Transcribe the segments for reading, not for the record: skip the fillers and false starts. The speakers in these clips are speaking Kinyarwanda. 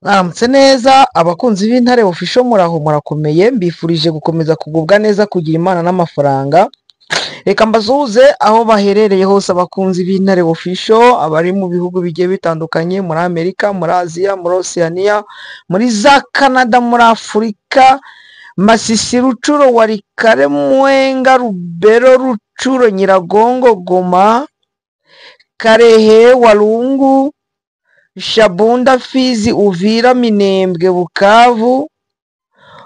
Mwaramutse neza abakunzi b'Intare Official, muraho murakomeye, mbifurije gukomeza kugubwa neza, kugira Imana n'amafaranga. Reka mbasuhuze aho baherereye hose abakunzi b'Intare Official, abari mu bihugu bigiye bitandukanye, muri Amerika, muri Aziya, muri Oceania, muri za Canada, muri Afurika, Masisi, Rucuro, Warikare, Mwenga, Rubero, Rucuro, Nyiragongo, Goma, Karehe, Walungu, Shabunda, Fizi, Uvira, Minembwe, Bukavu,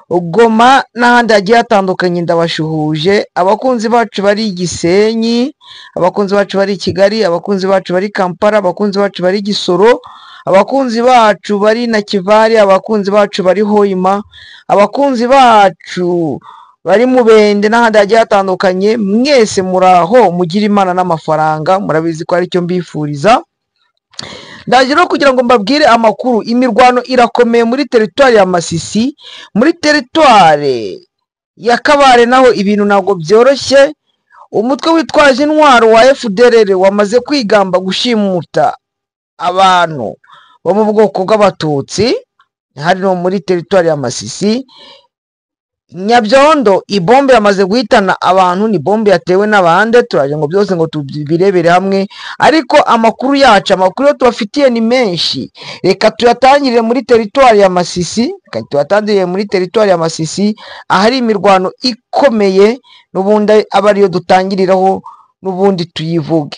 Goma n'ahandi hagiye hatandukanye. Ndabashuhuje abakunzi bacu bari Gisenyi, abakunzi bacu bari Kigali, abakunzi bacu bari Kampala, abakunzi bacu bari Gisoro, abakunzi bacu bari Nakivari, abakunzi bacu bari Hoima, abakunzi bacu bari Mubende n'ahandi hagiye hatandukanye. Mwese muraho, mugira Imana n'amafaranga, murabizi ko ari cyo mbifuriza. Ndaje no kugira ngo mbabwire amakuru. Imirwano irakomeye muri teritwari ya Masisi, muri teritwari ya Kabare naho ibintu ntabwo byoroshye. Umutwe witwaje intwaro wa FDLR wamaze kwigamba gushimuta abantu bo mu bwoko bw'abatutsi hari no muri teritwari ya Masisi. Nyabyondo ibombe yamaze guhitana abantu, ni bombe yatewe n'abande. Turaje ngo byose ngo tubirebere hamwe, ariko amakuru yacu, amakuru yo tubafitiye ni menshi. Reka tuyatangirire muri teritwari ya Masisi, ahari imirwano ikomeye, n'ubundi aba ariyo dutangiriraho, n'ubundi tuyivuge.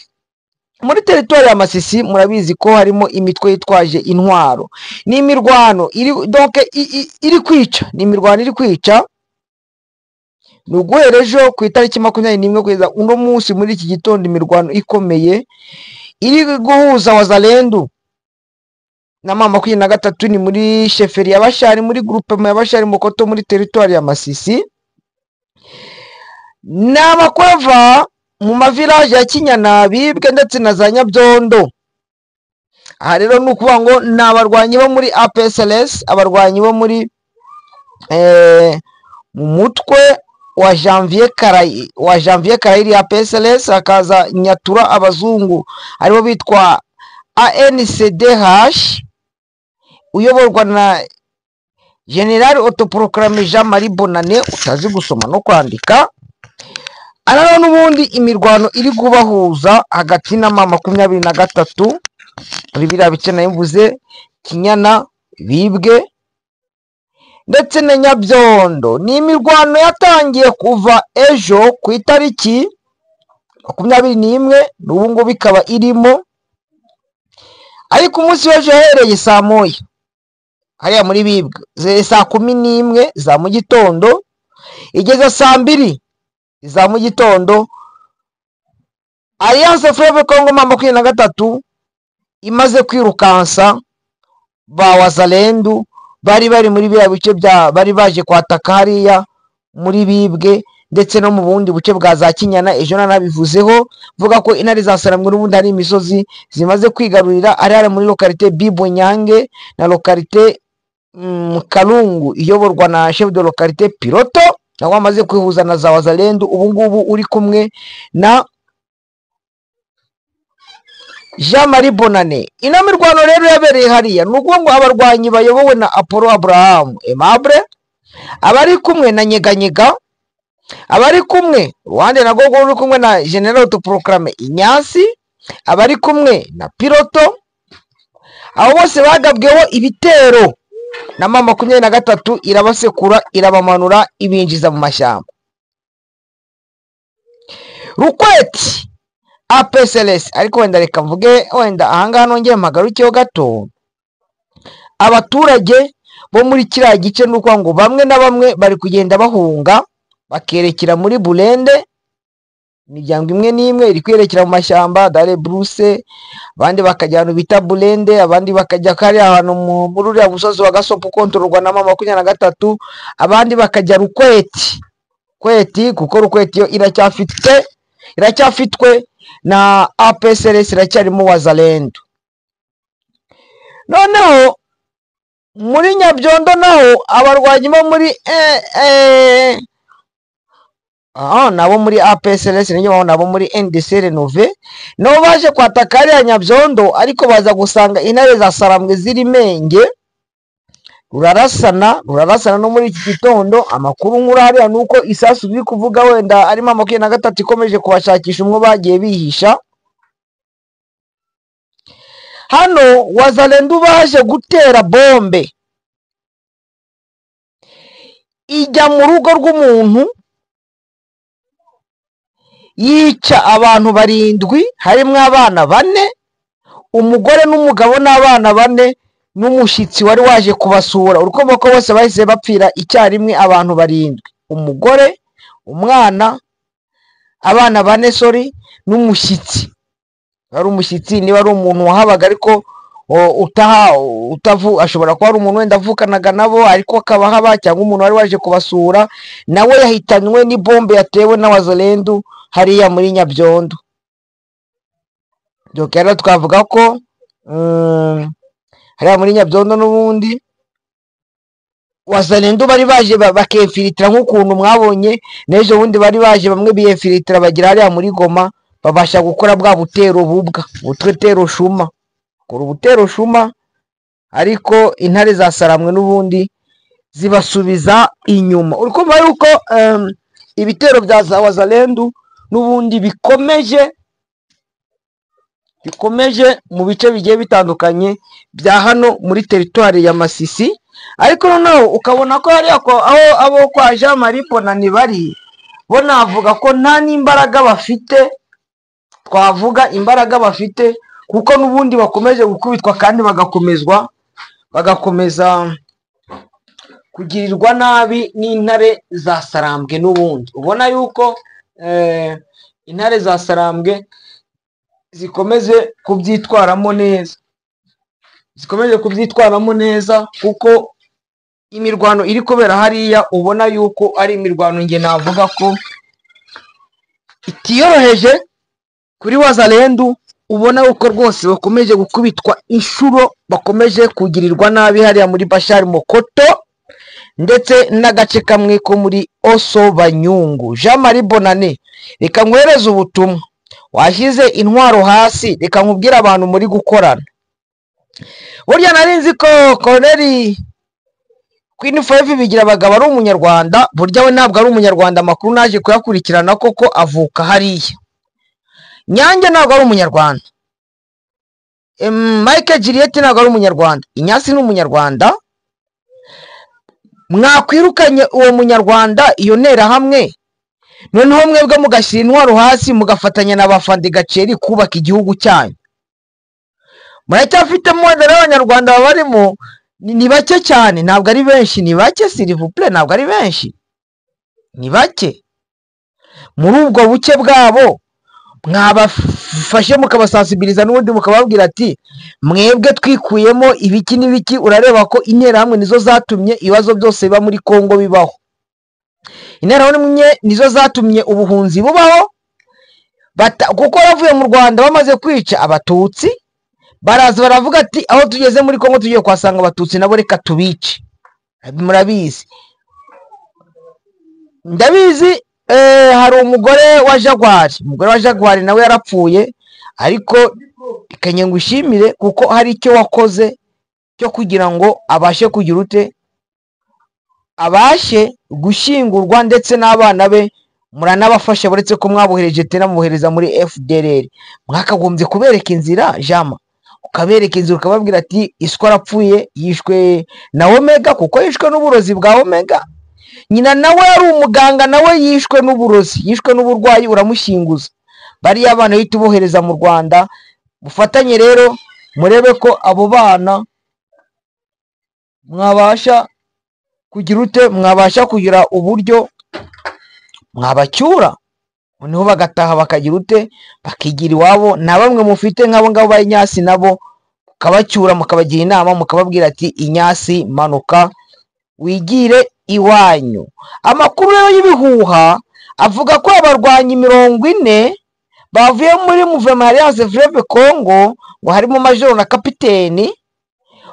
Muri teritwari ya Masisi murabizi ko harimo imitwe yitwaje intwaro. Ni imirwano iri kwica, ni imirwano iri kwica. Nuguhera ejo ku itariki 21 kugeza uno munsi muri iki gitondo, imirwano ikomeye iri guhuza Wazalendo na mama 23 ni muri sheferi ya Bashari, muri groupe ya Bashari Mokoto, muri teritwari ya Masisi. N'abakwava mu mavilaje ya Kinyana, Bibwe ndetse na za Nyabyondo. Aha rero ni ukuvuga ngo ni abarwanyi bo muri APSLS, abarwanyi bo muri mu mutwe wa Janvier Karayiri ya PSLS, hakaza Nyatura abazungu aribo bitwa ANCDH, uyoborwa na General Autoproclamé Jean Marie Bonane, utazi gusoma no kwandika. Arano n'ubundi imirwano iri kubahuza hagati na mama 23 muri biriya bice nayivuze, Kinyana, Bibwe ndetse na Nyabyondo. Ni imirwano yatangiye kuva ejo ku itariki 21, n'ubu ngo bikaba irimo, ariko umunsi w'ejo yahereye saa moya hariya muri Bibwe, saa 11 za mu gitondo igeza saa 2 za mu gitondo. Alliance Fleuve Congo mama 23 imaze kwirukansa ba Wazalendo bari muri bya bice bari baje kwataka hariya muri Bibwe ndetse no mu bundi buce bwa za Kinyana. Ejo nanabivuzeho vuga ko intare za Saramwe n'ubundi hari imisozi zimaze kwigarurira ari muri localité Bibo Nyange na localité Kalungu iyoborwa na chef de localité Piloto, nawe amaze kwihuza na za Wazalendo. Ubu ngubu uri kumwe na Jean Marie Bonane. Ino mirwano rero yabereye hariya, nuko ngo abarwanyi bayobowe na Apollo Abraham Aimable, abari kumwe na Nyeganyega, abari kumwe Rwanda na Gogo, uri kumwe na General Autoproclamé Inyasi, abari kumwe na Piloto. Abo bose bagabweho ibitero na mama 23 irabasekura, irabamanura, ibinjiza mu mashyamba. Rukweti APSLS, ariko wenda reka mvuge wenda ahangaha nongeye mpagarukeho gato. Abaturage bo muri kiriya gice nuko ngo bamwe na bamwe bari kugenda bahunga bakerekera muri Bulende, imiryango imwe n'imwe iri kwerekera mu mashyamba Dare Bruce, abandi bakajyana bita Bulende, abandi bakajya kari ahantu muri uriya musozi wa Gasopo kontrolwa na mama 23, abandi bakajya Rukweti kuko Rukweti yo iracyafitwe na APSLS, iracyarimo Wazalendo. Noneho muri Nyabyondo naho abarwanyi bo muri nabo muri APSLS n'inyo nabo muri NDC Renove no baje kwataka ari Nyabyondo, ariko baza gusanga intare za Saramwe ziri Menge rurarasana no muri iki gitondo. Amakuru nkura hariya nuko isasu biri kuvuga wenda arimo 23 ikomeje kubashakisha umwe bagiye bihisha. Hano wazalendo baje gutera bombe ijya mu rugo rw'umuntu yica abantu 7, harimo abana 4, umugore n'umugabo n'abana 4 n'umushitsi wari waje kubasura. Urukombo ko bose bahise bapfira icyarimwe, abantu 7, umugore, umwana, abana 4 n'umushitsi. Ari umushitsi niba ari umuntu wahabaga ariko ashobora kuba ari umuntu wenda avukanaga nabo ariko akaba haba, cyangwa umuntu wari waje kubasura nawe yahitanywe ni bombe yatewe na wazalendo hariya muri Nyabyondo. Rero twavuga ko hariya muri Nyabyondo n'ubundi wazalendo bari baje bakefilitira nk'ukuntu mwabonye n'ejo bundi bari baje bamwe biyefilitira bagira hariya muri Goma, babasha gukora bwa butero bubwa butero shuma, kora ubutero shuma, ariko intare zasaramwe n'ubundi zibasubiza inyuma. Urukumva yuko ibitero bya za wazalendo n'ubundi bikomeje mu bice bigiye bitandukanye bya hano muri teritwari ya Masisi. Ariko noneho ukabona ko hariya ko aho abo kwa Jean Marie Bonane bari bo, navuga ko nta n'imbaraga bafite, twavuga imbaraga bafite, kuko n'ubundi bakomeje gukubitwa kandi bagakomeza kugirirwa nabi n'intare za Sarambwe. N'ubundi ubona yuko intare za Sarambwe zikomeze kubyitwaramo neza, kuko imirwano iri kubera hariya ubona yuko ari imirwano nge navuga ko itiyoroheje kuri wazalendo. Ubona yuko rwose bakomeje gukubitwa inshuro, bakomeje kugirirwa nabi hariya muri Bashari Mokoto ndetse n'agace kamwe ko muri Oso Banyungu. Jean Marie Bonane, reka nkwereze ubutumwa, washyize intwaro hasi, reka nkubwire abantu muri gukorana. Burya nari nzi ko Colonel Queen 5 bigira abagabo ari umunyarwanda, burya we ntabwo ari umunyarwanda. Amakuru naje kuyakurikirana koko avuka hariya. Nyange ntabwo ari umunyarwanda, Mike Juliet ntabwo ari umunyarwanda, Inyasi ni umunyarwanda. Mwakwirukanye uwo munyarwanda, iyo ntera hamwe, noneho mwebwe mugashyira intwaro hasi, mugafatanya na bafandi Gaceri kubaka igihugu cyanyu. Muracyafitemo wenda abanyarwanda babarimo ni bake cyane, ntabwo ari benshi, ni bake s'il vous plaît, ntabwo ari benshi, ni bake. Muri ubwo buke bwabo mwabafashe mukabasensibiliza, n'ubundi mukababwira ati mwebwe twikuyemo ibiki n'ibiki. Urareba ko intera hamwe nizo zatumye ibibazo byose biba muri Kongo bibaho. Intera hamwe nizo zatumye ubuhunzi bubaho, kuko bavuye mu Rwanda bamaze kwica abatutsi, baraza baravuga ati aho tugeze muri Kongo tugiye kwasanga abatutsi nabo reka tubice. Murabizi, ndabizi. Hari umugore wa Jaguar nawe yarapfuye, ariko ikanye ngushimire kuko hari icyo wakoze cyo kugira ngo abashe kugira ute, abashe gushingurwa, ndetse n'abana be muranabafasha, buretse ko mwabohereje tena mubohereza muri FDLR. Mwakagombye kubereka inzira Jama, ukabereka inzira, ukababwira ati iswa arapfuye, yishwe na Omega, kuko yishwe n'uburozi bwa Omega. Nyina nawe ari umuganga, nawe yishwe n'uburozi, yishwe n'uburwayi, uramushinguza. Bariya abana bahita ubohereza mu Rwanda. Mufatanye rero murebe ko abo bana mwabasha kugira ute, mwabasha kugira uburyo mwabacyura, noneho bagataha bakagira ute, bakigira iwabo. Na bamwe mufite nk'abo ngabo ba Inyasi nabo mukabacyura, mukabagira inama, mukababwira ati Inyasi manuka wigire iwanyu. Amakuru y'ibihuha avuga ko abarwanyi 40 bavuye muri Mouvement Alliance Fleuve Congo, ngo harimo majoro na kapiteni,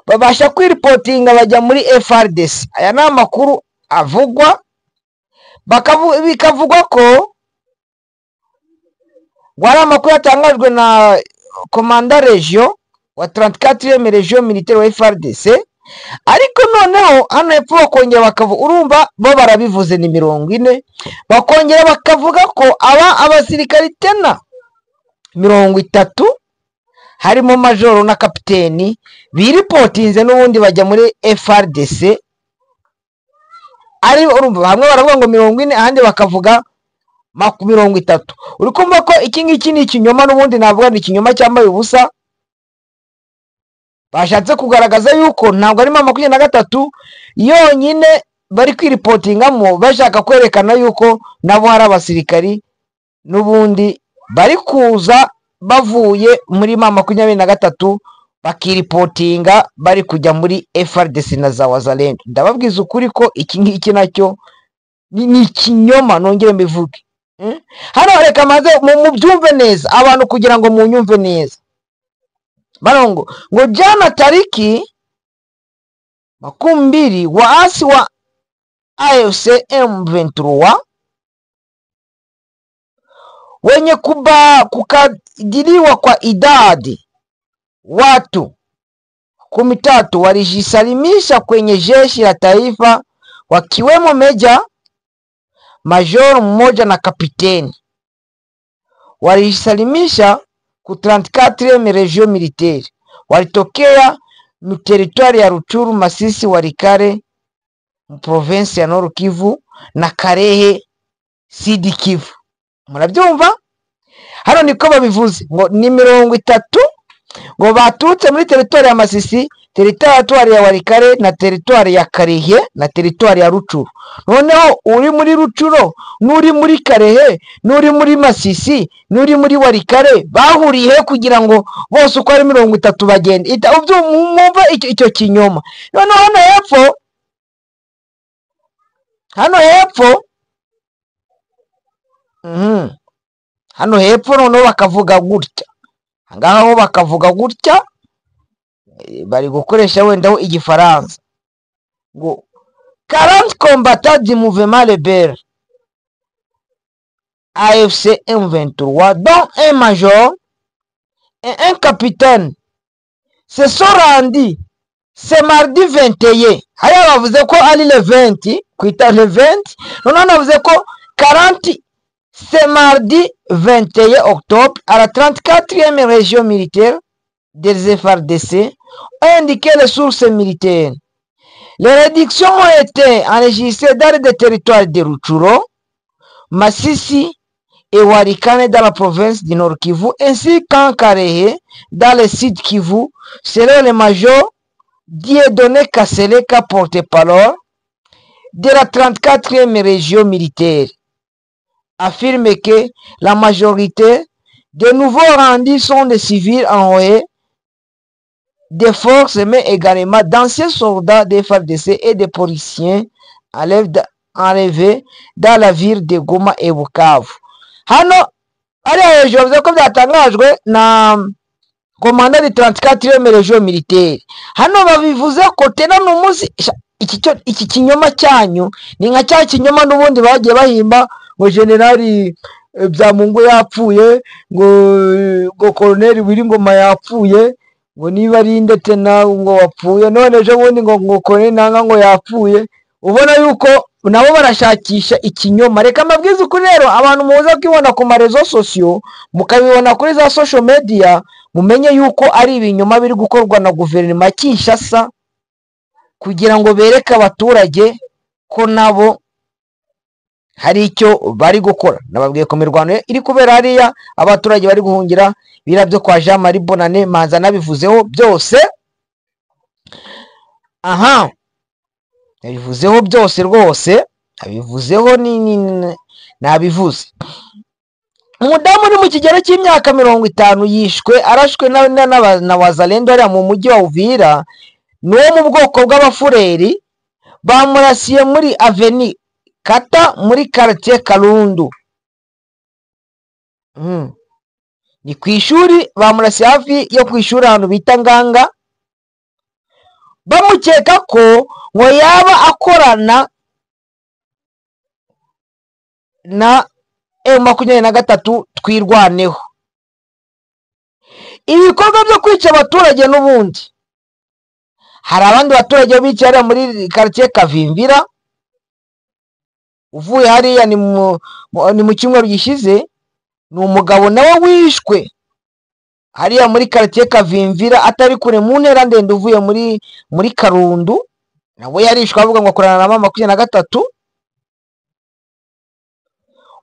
babasha kwiripotinga bajya muri FRDC. Aya ni amakuru avugwa, bikavugwa ko wari amakuru yatangajwe na Commandant Region wa 34e Region Militaire wa FRDC, ariko noneho hano hepfo bakongera bakavuga, urumva bo barabivuze ni 40, bakongera bakavuga ko abasirikari tena 30 harimo majoro na kapiteni biripotinze n'ubundi bajya muri FRDC. Ari urumva hamwe baravuga ngo 40, ahandi bakavuga 30. uri kumva ko iki ngiki ni ikinyoma, n'ubundi navuga ni ikinyoma cyambaye ubusa. Bashatse kugaragaza yuko ntabwo ari 23 yonyine bari kwiripotingamo, bashaka kwerekana yuko nabo hari abasirikari n'ubundi bari kuza bavuye muri 23 bakiripotinga bari kujya muri FRDC na za Wazalendo. Ndababwiza ukuri ko iki ngiki nacyo ni ikinyoma, nongere mbivuge. Hano reka maze mu byumve neza abantu, kugira ngo munyumve neza. Barongo ngo jana tariki 20 waasi wa AFC M23 wenye kukadiriwa kwa idadi watu 13 walijisalimisha kwenye jeshi la taifa, wakiwemo meja, major mmoja na kapiteni. Walijisalimisha ku 34e region militaire, walitokea territoire ya Ruchuru, Masisi, Walikale province ya Nord Kivu na Karehe Sud Kivu. Murabyumva? Hano niko babivuze ngo ni 30 ngo baturutse muri territoire ya Masisi, territoire ya Walikale na territoire ya Karehe na territoire ya Ruchuru. Noneho uri muri Ruchuru, nuri muri Karehe, nuri muri Masisi, nuri muri Walikale bahuriye kugira ngo bose uko ari 30 bagende. Ubyo mwumva icyo kinyoma. Noneho hano hepfo noneho bakavuga gutya, ngaho bakavuga gutya, bari gukoresha wendaho igifaransa ngo 40 combattants du mouvement rebelle AFC M23 dont un major et un capitaine se sont rendus ce mardi 21. Haya bavuze ko ari le 20 kwita le 20, noneho bavuze ko 40 ce mardi 21 octobre à la 34e région militaire des FARDC, ont indiqué les sources militaires. Les réductions ont été enregistrées dans les territoires de Rutshuru, Masisi et Walikale dans la province du Nord Kivu, ainsi qu'en Karehe dans le Sud Kivu, selon le major Dieudonné Kaseleka, porte-parole de la 34e région militaire, affirme que la majorité de nouveaux rendus sont des civils envoyés des forces, mais également d'anciens soldats des FARDC et des policiers enlevés dans la ville de Goma et Bukavu. Hano ari hejuru bavuze ko byatangajwe na komanda de 34e région militaire. Hano babivuze ko tena n'umunsi iki kinyoma cyanyu ni nka cya kinyoma n'ubundi bagiye bahimba ngo generali Byamungu yapfuye, ngo colonel Wiringoma yapfuye, ngo niba ari ndetse na ngo wapfuye, none ejo bundi ngo colonel nanga ngo yapfuye. Ubona yuko nabo barashakisha ikinyoma. Reka mabwiza uko rero abantu muza kwibona ku marezo sosio, mukabibona kuri za social media, mumenye yuko ari ibinyoma biri gukorwa na guverinoma Kinshasa kugira ngo bereke abaturage ko nabo hari icyo bari gukora. Nababwiye ko mirwano iri kubera hariya, abaturage bari guhungira bira byo kwa Jean Marie Bonane, manza nabivuzeho byose. Aha, nabivuzeho byose rwose, nabivuzeho nabivuze. Umudamu uri mu kigero cy'imyaka 50 yishwe arashwe na Wazalendo ari mu mujyi wa Uvira, n'uwo mu bwoko bw'abafureri, bamurasiye muri Avenue Kata muri quartier Kalundu. Ni kwishuri bamurasiye hafi yo kwishuri ahantu bita Nganga, bamukeka ko ngo yaba akorana na M23 twirwaneho. Ibikorwa byo kwica abaturage n'ubundi hari abandi baturage bicara muri quartier Kavimvira, uvuye hariya ni mu cyumweru gishize, ni umugabo nawe wishwe hariya muri quartier Kavimvira, atari kure mu ntera ndende uvuye muri Karundu, nawe yarishwe avuga ngo akorana na mama 23.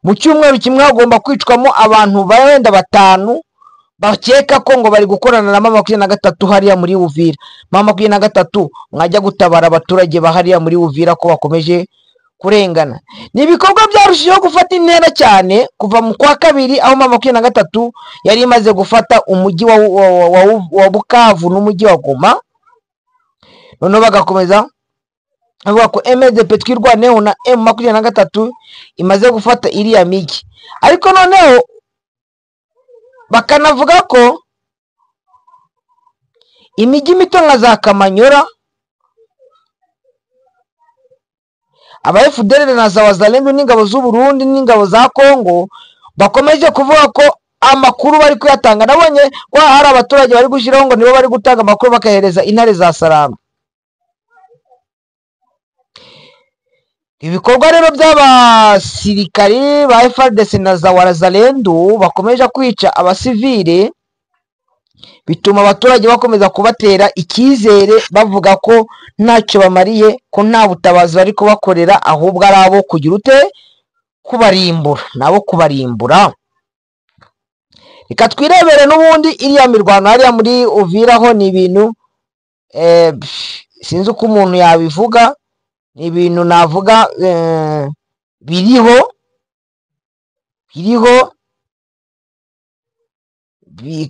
Mu cyumweru kimwe hagomba kwicwamo abantu barenda 5 bakeka ko ngo bari gukorana na mama 23 hariya muri Uvira. Mama 23 mwajya gutabara abaturage bahariya muri Uvira ko bakomeje kurengana. Ni ibikorwa byarushijeho gufata intera cyane kuva mu kwa kabiri, aho mama 23 yari imaze gufata umujyi wa Bukavu n'umujyi wa Goma, none bagakomeza avuga ko MDP twirwaneho na M23 imaze gufata iriya migi. Ariko noneho bakanavuga ko imigi mito nka za Kamanyora, aba FDLR na za Wazalendo n'ingabo z'u Burundi n'ingabo za Kongo bakomeje kuvuga ko amakuru bari kuyatanga. Nabonye ko hari abaturage bari gushiraho ngo nibo bari gutanga amakuru bakahereza intare za Salama. Ibikorwa rero by'abasirikari ba FARDC na za Wazalendo bakomeje kwica abasivile, bituma abaturage bakomeza kubatera icyizere bavuga ko ntacyo bamariye, ko nta butabazi bari kubakorera, ahubwo ari abo kugira ute kubarimbura, nabo kubarimbura. Reka twirebere n'ubundi iriya mirwano hariya muri Uvira ho ni ibintu sinzi uko umuntu yabivuga, ni ibintu navuga biriho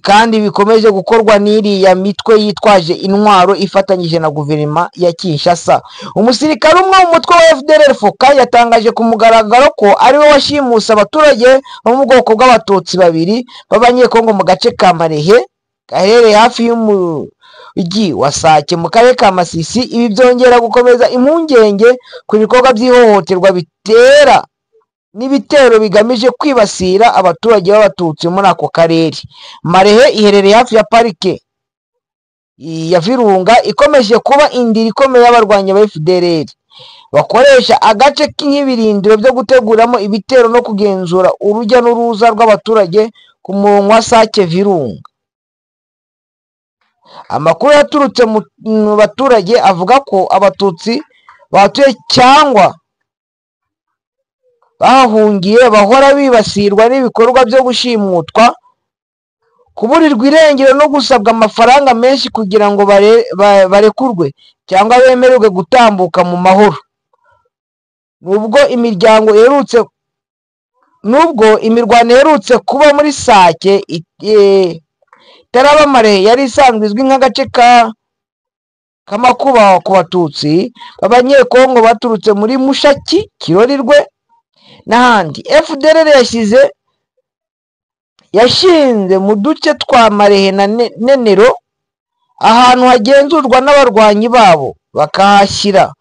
kandi bikomeje gukorwa n'iriya mitwe yitwaje intwaro ifatanyije na guverinoma ya Kinshasa. Umusirikare umwe mu mutwe wa FDLR Foka yatangaje ku mugaragaro ko ari we washimuse abaturage bo mu bwoko bw'abatutsi 2 b'abanyekongo mu gace ka Marehe gaherereye hafi y'umujyi wa Sake mu karere ka Masisi. Ibi byongera gukomeza impungenge ku bikorwa by'ihohoterwa bitera n'ibitero bigamije kwibasira abaturage b'abatutsi muri ako karere. Marehe iherereye hafi ya parike ya Virunga, ikomeje kuba indiri ikomeye y'abarwanyi ba FDLR bakoresha agace k'ibirindiro byo guteguramo ibitero no kugenzura urujya n'uruza rw'abaturage ku murongo wa Sake Virunga. Amakuru yaturutse mu baturage avuga ko abatutsi batuye cyangwa bahungiye bahora bibasirwa n'ibikorwa byo gushimutwa, kuburirwa irengero no gusabwa amafaranga menshi kugira ngo barekurwe cyangwa bemererwe gutambuka mu mahoro. Nubwo imirwano iherutse kuba muri Sake itaraba Marehe yari isanzwe izwi nk'agace k'amakuba ku batutsi b'abanyekongo baturutse muri Mushaki, Kirorirwe n'ahandi. FDLR yashinze mu duce twa Marehe na Nenero ahantu hagenzurwa n'abarwanyi babo, bakahashyira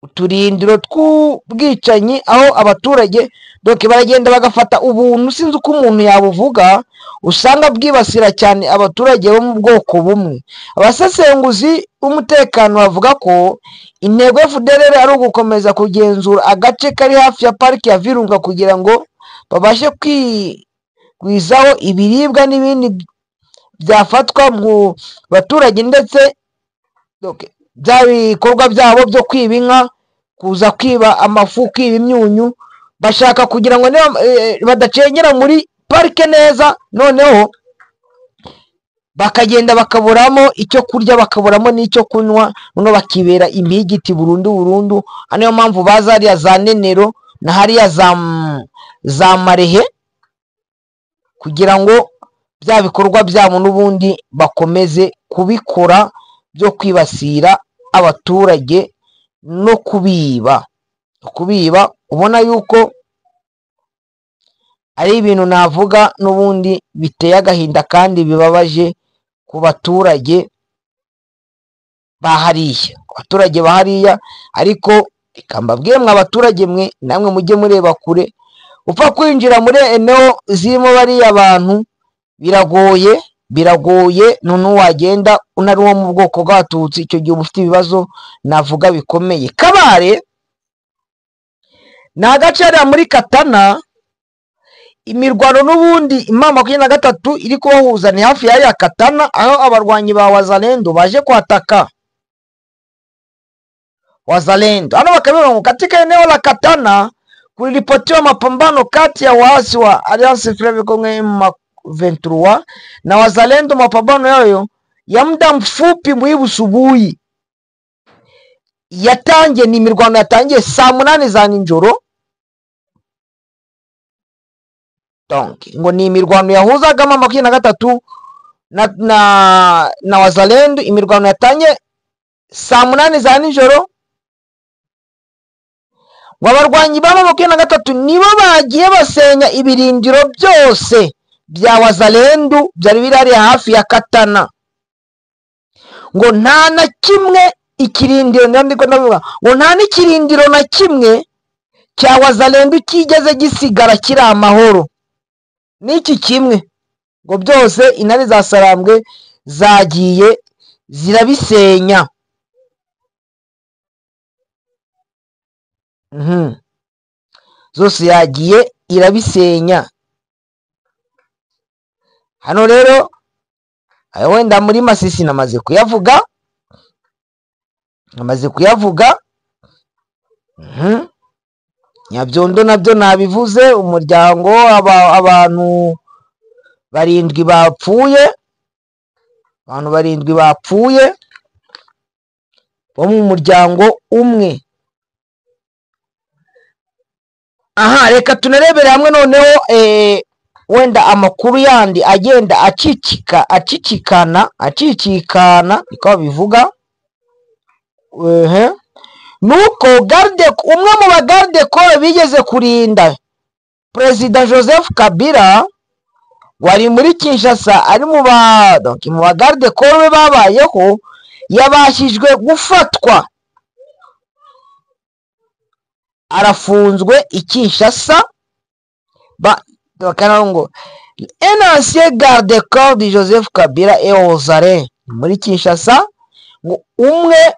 uturindiro tw'ubwicanyi aho abaturage baragenda bagafata ubuntu, sinzi uko umuntu yabuvuga, usanga bwibasira cyane abaturage bo mu bwoko bumwe. Abasesenguzi b'umutekano bavuga ko intego FDLR ari ugukomeza kugenzura agace kari hafi ya pariki ya Virunga kugira ngo babashe kwigwizaho ibiribwa n'ibindi byafatwa mu baturage, ndetse bya bikorwa byabo byo kwiba inka, kuza kwiba amafu, kwiba imyunyu, bashaka kugira ngo badacengera muri parike neza, noneho bakagenda bakaburamo icyo kurya, bakaburamo n'icyo kunywa, noneho bakibera impigiti burundu. Niyo mpamvu baza hariya za Nenero na hariya za Marehe kugira ngo bya bikorwa byabo n'ubundi bakomeze kubikora byo kwibasira abaturage no kubiba. Ubona yuko ari ibintu navuga n'ubundi biteye agahinda kandi bibabaje ku baturage bahariya. Ariko reka mbabwire mwe abaturage mwe, namwe mujye mureba kure, upfa kwinjira muri eneo zirimo bariya abantu biragoye, biragoye none wagenda unari wo mu bwoko bw'abatutsi, icyo gihe uba ufite ibibazo navuga bikomeye. Kabare ni agace hariya muri Katana, imirwano n'ubundi M23 iri kubahuza ni hafi ya Katana, aho abarwanyi ba Wazalendo baje kwataka Wazalendo. Hano bakabira katika eneo la Katana kuliripotiwa mapambano kati ya waasi wa Alliance Fleuve Congo M23 na Wazalendo. Mapambano yayo ya muda mfupi muhibu subuhi yatangiye, ni imirwano yatangiye saa 8 za nijoro. Donc ngo ni imirwano yahuzaga M23 na Wazalendo. Imirwano yatangiye saa 8 za nijoro. Wabarwanyi ba M23 nibo bagiye basenya ibirindiro byose bya Wazalendo byari birari hafi ya Katana. Ngo nta na kimwe ikirindiro, ndiko ndavuga ngo nta n'ikirindiro na kimwe cya Wazalendo kigeze gisigara kiri amahoro. Niki kimwe ngo byose intare za Sarambwe zagiye zirabisenya. Zose yagiye irabisenya. Hano rero wenda muri Masisi namaze kuyavuga. Nyabyondo nabyo nabivuze, umuryango abantu 7 bapfuye, bo mu muryango umwe. Aha, reka tunarebere hamwe noneho wenda amakuru yandi agenda acicikana niko bivuga. Nuko umwe mu bagarde corps bigeze kurinda President Joseph Kabila wari muri Kinshasa, ari mu bagarde corps babayeho, yabashijwe gufatwa arafunzwe i Kinshasa. Bakarango un ancien garde corps de Joseph Kabila et aux arrêts muri Kinshasa. Ngo umwe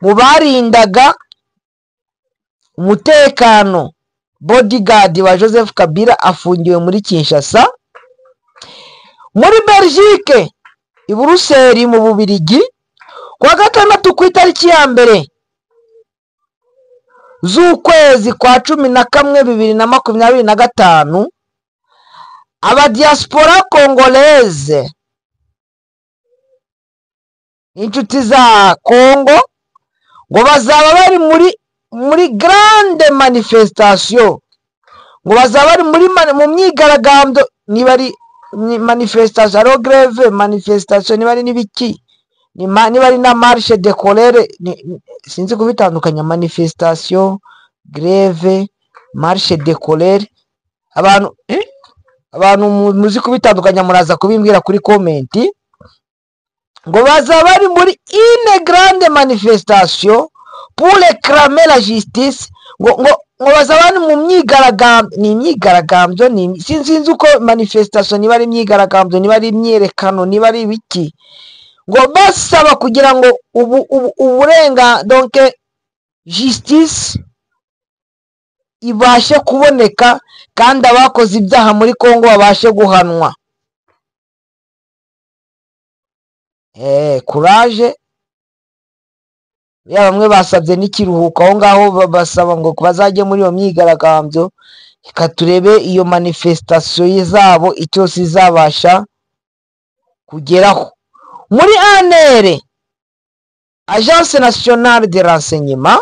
mu barindaga umutekano, bodyguard wa Joseph Kabila, afungiwe muri Kinshasa. Muri Belgique i Buruseli mu Bubirigi kwa gatandatu ku itariki ya mbere z'ukwezi kwa 11 2025, aba diaspora congolaise, inshuti za Congo, ngo bazaba bari muri grande manifestation. Ngo bazaba bari mu myigaragambyo, niba ari manifestation aro greve, manifestation niba ari nibiki, niba ari na marche de colère, sinzi kubitandukanya manifestation, greve, marche de colère. Abantu muzi kubitandukanya muraza kubimbwira kuri comment. Ngo bazaba bari muri une grande manifestation pour réclamer la justice. Ngo bazaba bari mu myigaragambyo, ni imyigaragambyo, ni sinzi uko manifestation niba ari imyigaragambyo, niba ari imyerekano, niba ari ibiki. Ngo basaba kugira ngo uburenga, donc justice ibashe kuboneka kandi abakoze ibyaha muri Kongo babashe guhanwa. Courage. Ya bamwe basabye n'ikiruhuko aho ngaho, basaba ngo bazajye muri iyo myigaragambyo. Reka turebe iyo manifestation zabo icyo sizabasha kugeraho. Muri ANR, Agence Nationale de Renseignement,